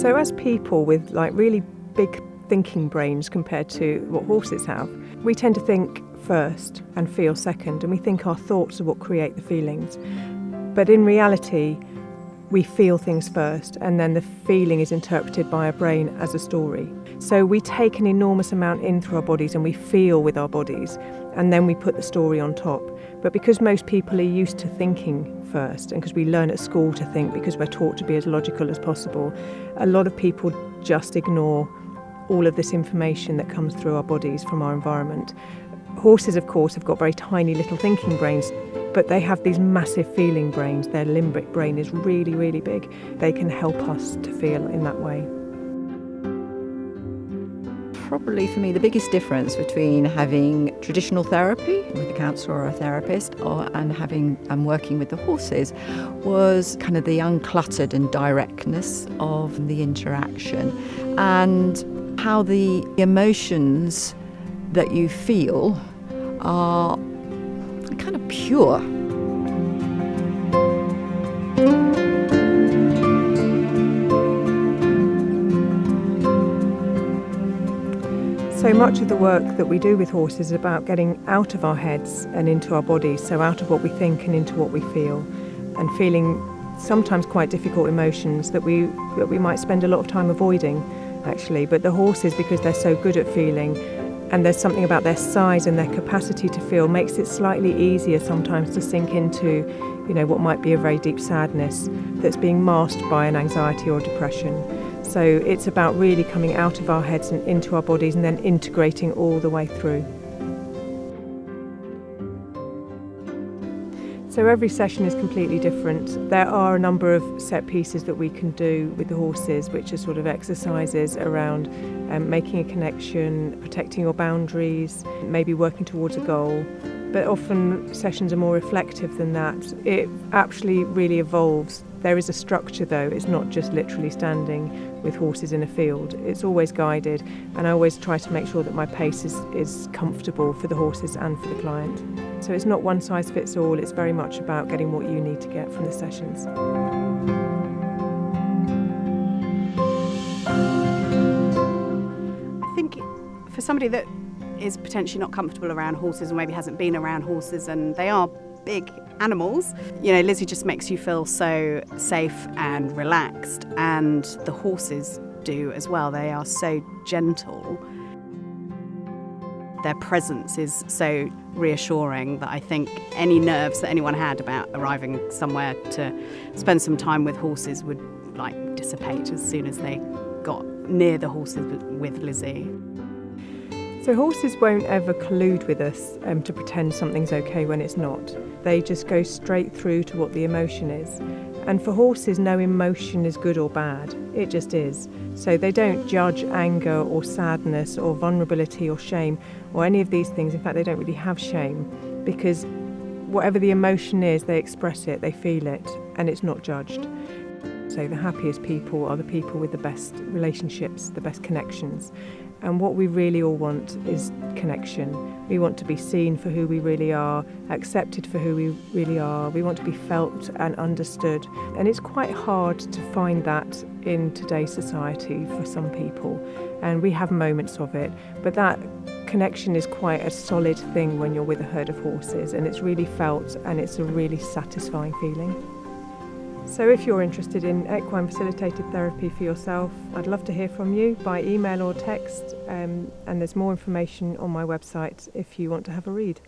So as people with like really big thinking brains compared to what horses have, we tend to think first and feel second, and we think our thoughts are what create the feelings. But in reality, we feel things first, and then the feeling is interpreted by our brain as a story. So we take an enormous amount in through our bodies and we feel with our bodies, and then we put the story on top. But because most people are used to thinking first, and because we learn at school to think because we're taught to be as logical as possible, a lot of people just ignore all of this information that comes through our bodies from our environment. Horses, of course, have got very tiny little thinking brains, but they have these massive feeling brains. Their limbic brain is really, really big. They can help us to feel in that way. Probably for me the biggest difference between having traditional therapy with a counsellor or a therapist and working with the horses was kind of the uncluttered and directness of the interaction, and how the emotions that you feel are kind of pure. So much of the work that we do with horses is about getting out of our heads and into our bodies, so out of what we think and into what we feel, and feeling sometimes quite difficult emotions that we might spend a lot of time avoiding, actually. But the horses, because they're so good at feeling, and there's something about their size and their capacity to feel, makes it slightly easier sometimes to sink into, what might be a very deep sadness that's being masked by an anxiety or depression. So it's about really coming out of our heads and into our bodies, and then integrating all the way through. So every session is completely different. There are a number of set pieces that we can do with the horses, which are sort of exercises around making a connection, protecting your boundaries, maybe working towards a goal. But often sessions are more reflective than that. It actually really evolves. There is a structure though, it's not just literally standing with horses in a field. It's always guided, and I always try to make sure that my pace is comfortable for the horses and for the client. So it's not one size fits all, it's very much about getting what you need to get from the sessions. I think for somebody that is potentially not comfortable around horses, or maybe hasn't been around horses, and they are big animals, Lizzie just makes you feel so safe and relaxed, and the horses do as well. They are so gentle. Their presence is so reassuring that I think any nerves that anyone had about arriving somewhere to spend some time with horses would dissipate as soon as they got near the horses with Lizzie. So horses won't ever collude with us to pretend something's okay when it's not. They just go straight through to what the emotion is. And for horses, no emotion is good or bad. It just is. So they don't judge anger or sadness or vulnerability or shame or any of these things. In fact, they don't really have shame, because whatever the emotion is, they express it, they feel it, and it's not judged. So the happiest people are the people with the best relationships, the best connections. And what we really all want is connection. We want to be seen for who we really are, accepted for who we really are. We want to be felt and understood. And it's quite hard to find that in today's society for some people. And we have moments of it. But that connection is quite a solid thing when you're with a herd of horses. And it's really felt, and it's a really satisfying feeling. So if you're interested in equine facilitated therapy for yourself, I'd love to hear from you by email or text, and there's more information on my website if you want to have a read.